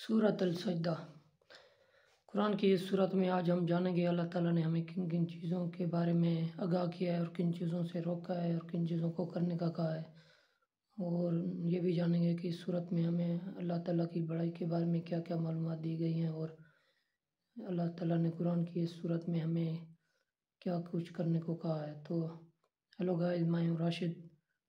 सूरत अल-सजदा। कुरान की इस सूरत में आज हम जानेंगे अल्लाह ताला ने हमें किन किन चीज़ों के बारे में आगाह किया है और किन चीज़ों से रोका है और किन चीज़ों को करने का कहा है। और ये भी जानेंगे कि इस सूरत में हमें अल्लाह ताला की बड़ाई के बारे में क्या क्या मालूमात दी गई हैं और अल्लाह ताला ने कुरान की इस सूरत में हमें क्या कुछ करने को कहा है। तो हेलो गाइस, मैं हूँ राशिद।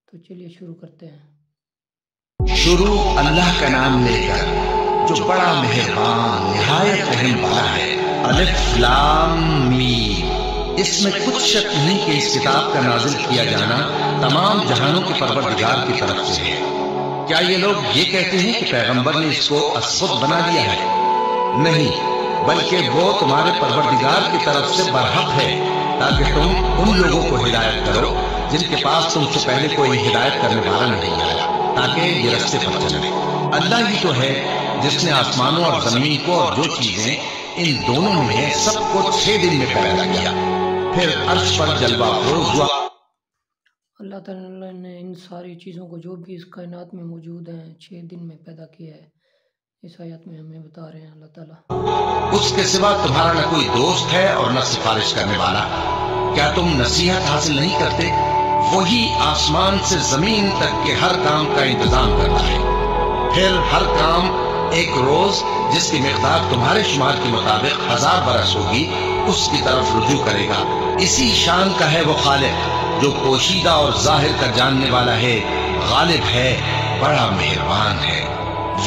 तो चलिए शुरू करते हैं। शुरू अल्लाह का नाम लेकर जो बड़ा मेहरबान निहायत रहम वाला है। अलिफ लाम मीम। इसमें कुछ शक नहीं कि इस किताब का नाजिल किया जाना तमाम जहानों के परवरदिगार की तरफ से है। क्या ये लोग ये कहते हैं कि पैगंबर ने इसको असफुद बना दिया है? नहीं, बल्कि वो तुम्हारे परवरदिगार की तरफ से बरहक है ताकि तुम उन लोगों को हिदायत करो जिनके पास तुमसे पहले कोई हिदायत करने वाला नहीं आया, ताकि ये रास्ते पर चले। अल्लाह ही तो है जिसने आसमानों और जमीन को और जो चीजें इन दोनों में है सबको 6 दिन में पैदा किया, फिर अर्श पर जलवा अफरोज हुआ। अल्लाह ताला ने इन सारी चीज़ों को जो भी इस कायनात में मौजूद हैं 6 दिन में पैदा किया है। इस आयत में हमें बता रहे हैं अल्लाह ताला। उसके सिवा तुम्हारा न कोई दोस्त है और न सिफारिश करने वाला। क्या तुम नसीहत हासिल नहीं करते? वही आसमान से जमीन तक के हर काम का इंतजाम करता है, फिर हर काम एक रोज जिसकी मिकदार तुम्हारे शुमार के मुताबिक 1000 बरस होगी उसकी तरफ रुजू करेगा। इसी शान का है वो खालिक जो पोशीदा और जाहिर का जानने वाला है, गालिब है, बड़ा मेहरबान है।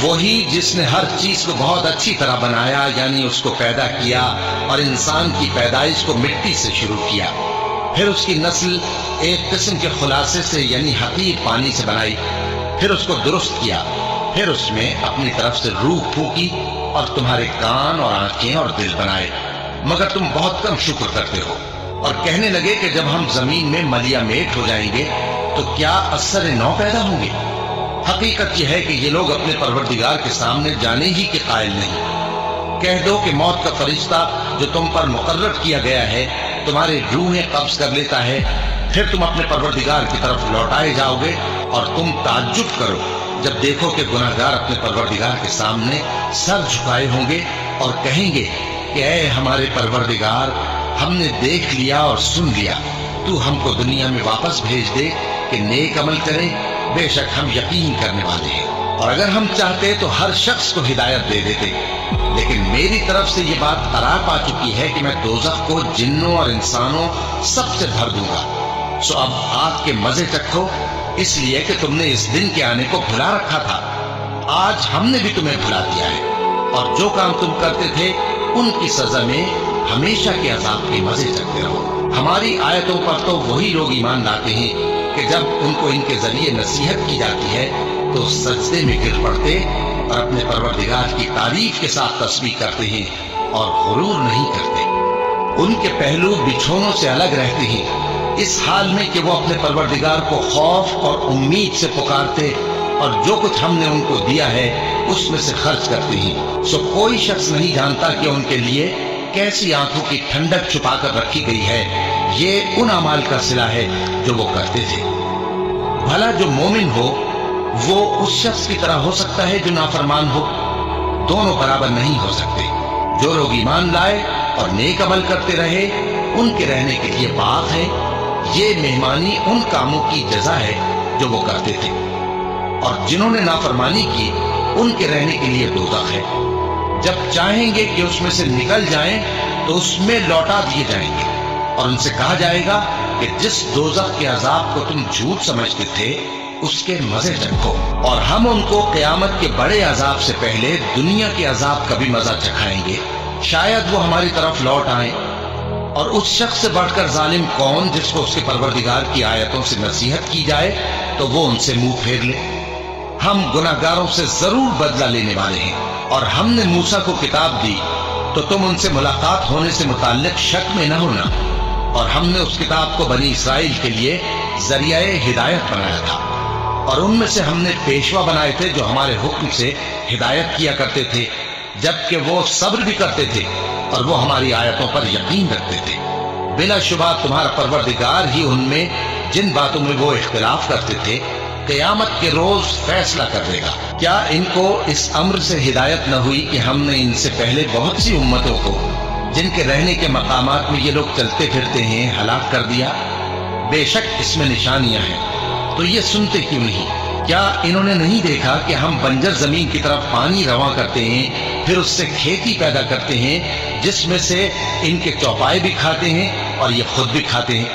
वही जिसने हर चीज को बहुत अच्छी तरह बनाया, यानी उसको पैदा किया और इंसान की पैदाइश को मिट्टी से शुरू किया, फिर उसकी नस्ल एक किस्म के खुलासे से यानी हकीर पानी से बनाई, फिर उसको दुरुस्त किया, फिर उसमें अपनी तरफ से रूह फूकी और तुम्हारे कान और आंखें और दिल बनाए, मगर तुम बहुत कम शुक्र करते हो। और कहने लगे कि जब हम जमीन में मलिया मेट हो जाएंगे तो क्या असर नौ पैदा होंगे। हकीकत यह है कि ये लोग अपने परवरदिगार के सामने जाने ही के कायल नहीं। कह दो कि मौत का फरिश्ता जो तुम पर मुकर्रर किया गया है तुम्हारे रूहें कब्ज कर लेता है, फिर तुम अपने परवरदिगार की तरफ लौटाए जाओगे और तुम ताज्जुब करो जब देखो कि गुनाहगार अपने परवरदिगार के सामने सर झुकाए होंगे और कहेंगे कि ऐ हमारे परवरदिगार, हमने देख लिया और सुन लिया, तू हमको दुनिया में वापस भेज दे कि नेक अमल करें, बेशक हम यकीन करने वाले हैं। और अगर हम चाहते तो हर शख्स को हिदायत दे देते, लेकिन मेरी तरफ से ये बात करार पा चुकी है कि मैं दोज़ख को जिन्नों और इंसानों सबसे भर दूंगा। सो अब आग के मजे चखो, इसलिए कि तुमने इस दिन के आने को भुला रखा था। आज हमने भी तुम्हें भुला दिया है और जो काम तुम करते थे उनकी सजा में हमेशा के अजाब के मजे चखते रहो। हमारी आयतों पर तो वही लोग ईमान लाते हैं कि जब उनको इनके जरिए नसीहत की जाती है तो सजदे में गिर पड़ते और अपने परवरदिगार की तारीफ के साथ तस्बीह करते हैं और गुरूर नहीं करते। उनके पहलू बिछोनों से अलग रहते हैं, इस हाल में कि वो अपने परवरदिगार को खौफ और उम्मीद से पुकारते और जो कुछ हमने उनको दिया है उसमें से खर्च करते हैं। सो कोई शख्स नहीं जानता कि उनके लिए कैसी आंखों की ठंडक छुपाकर रखी गई है। ये उन अमाल का सिला है जो वो करते थे। भला जो मोमिन हो वो उस शख्स की तरह हो सकता है जो नाफरमान हो? दोनों बराबर नहीं हो सकते। जो लोग ईमान लाए और नेक अमल करते रहे उनके रहने के लिए बाग है। ये मेहमानी उन कामों की जजा है जो वो करते थे, और जिन्होंने नाफरमानी की उनके रहने के लिए दोज़ख है। जब चाहेंगे कि उसमें से निकल जाएं तो उसमें लौटा दिए जाएंगे और उनसे कहा जाएगा कि जिस दोज़ख के अजाब को तुम झूठ समझते थे उसके मजे चखो, और हम उनको क़यामत के बड़े अजाब से पहले दुनिया के अजाब का भी मजा चखाएंगे। शायद वो हमारी तरफ लौट आए। और उस शख्स से बढ़कर जालिम कौन जिसको उसके परवरदिगार की आयतों से नसीहत की जाए तो वो उनसे मुंह फेर ले। हम गुनाहगारों से जरूर बदला लेने वाले हैं। और हमने मूसा को किताब दी तो तुम उनसे मुलाकात होने से मुताल्लिक शक में न होना, और हमने उस किताब को बनी इसराइल के लिए जरियाए हिदायत बनाया था, और उनमें से हमने पेशवा बनाए थे जो हमारे हुक्म से हिदायत किया करते थे, जबकि वो सब्र भी करते थे और वो हमारी आयतों पर यकीन रखते थे। बिला शुबा तुम्हारा परवरदिगार ही उनमें जिन बातों में वो इख्तिलाफ करते थे قیامت کے روز فیصلہ کر دے گا۔ کیا ان کو اس امر سے ہدایت نہ ہوئی کہ ہم نے ان سے پہلے بہت سی امتوں کو جن کے رہنے کے مقامات میں یہ لوگ چلتے پھرتے ہیں ہلاک کر دیا؟ بے شک اس میں نشانیاں ہیں، تو یہ سنتے کیوں نہیں؟ کیا انہوں نے نہیں دیکھا کہ ہم بنجر زمین کی طرف پانی رواں کرتے ہیں، پھر اس سے کھیتی پیدا کرتے ہیں جس میں سے ان کے چوپائے بھی کھاتے ہیں اور یہ خود بھی کھاتے ہیں؟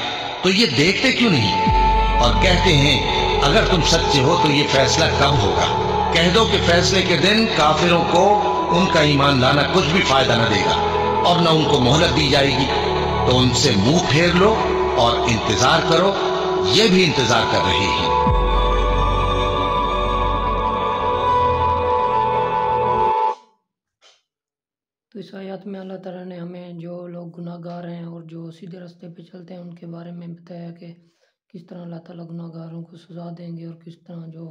تو یہ دیکھتے کیوں نہیں اور کہتے ہیں اگر تم سچے ہو تو یہ فیصلہ کب ہوگا؟ کہہ دو کہ فیصلے کے دن کافروں کو ان کا ایمان لانا کچھ بھی فائدہ نہ دے گا اور نہ ان کو مہلت دی جائے گی، تو ان سے منہ پھیر لو اور انتظار کرو، یہ بھی انتظار کر رہے ہیں۔ تو اس آیات میں اللہ تعالیٰ نے ہمیں جو لوگ گناہ گار ہیں اور جو سیدھے راستے پہ چلتے ہیں ان کے بارے میں بتایا کہ کس طرح اللہ تعالیٰ گناہ گاروں کو سزا دیں گے، اور کس طرح جو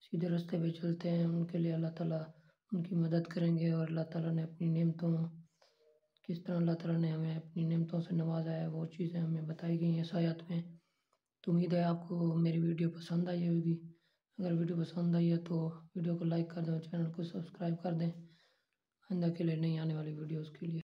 سیدھے راستے پہ چلتے ہیں ان کے لیے اللہ تعالیٰ ان کی مدد کریں گے، اور اللہ تعالیٰ نے اپنی نعمتوں کس طرح اللہ تعالیٰ نے ہمیں اپنی نعمتوں سے نوازا ہے، وہ چیزیں ہمیں بتائی گئی ہیں اس آیات میں۔ تو امید ہے آپ کو میری ویڈیو پسند آئی ہوگی۔ اگر ویڈیو پسند آئی ہے تو ویڈیو کو لائک کر دیں اور چینل کو سبسکرائب کر دیں آئندہ کے لیے نئی آنے والی ویڈیوز کے لیے۔